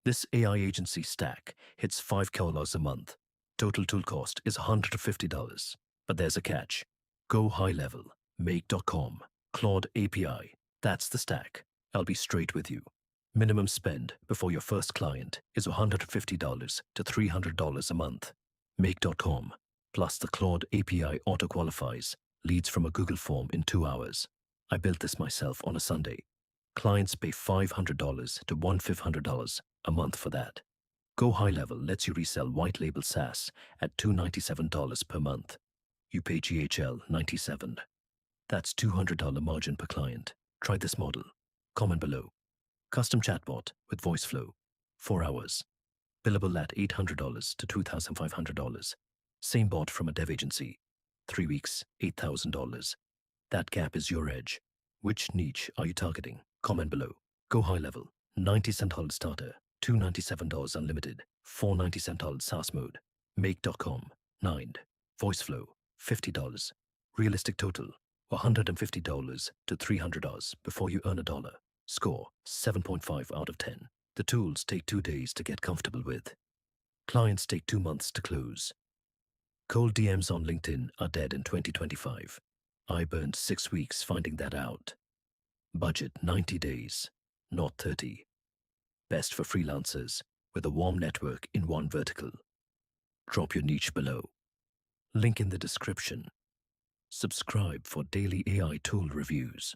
This AI agency stack hits $5K a month. Total tool cost is $150. But there's a catch. GoHighLevel, Make.com, Claude API. That's the stack. I'll be straight with you. Minimum spend before your first client is $150 to $300 a month. Make.com, plus the Claude API auto-qualifies leads from a Google form in 2 hours. I built this myself on a Sunday. Clients pay $500 to $1,500 a month for that. GoHighLevel lets you resell white label SaaS at $297 per month. You pay GHL $97. That's $200 margin per client. Try this model. Comment below. Custom chatbot with voice flow. 4 hours. Billable at $800 to $2,500. Same bot from a dev agency. 3 weeks, $8,000. That gap is your edge. Which niche are you targeting? Comment below. GoHighLevel, $90 starter, $297 unlimited, $497 SaaS mode. Make.com, $9. Voice flow, $50. Realistic total, $150 to $300 before you earn $1. Score, 7.5 out of 10. The tools take 2 days to get comfortable with. Clients take 2 months to close. Cold DMs on LinkedIn are dead in 2025. I burned 6 weeks finding that out. Budget 90 days, not 30. Best for freelancers with a warm network in one vertical. Drop your niche below. Link in the description. Subscribe for daily AI tool reviews.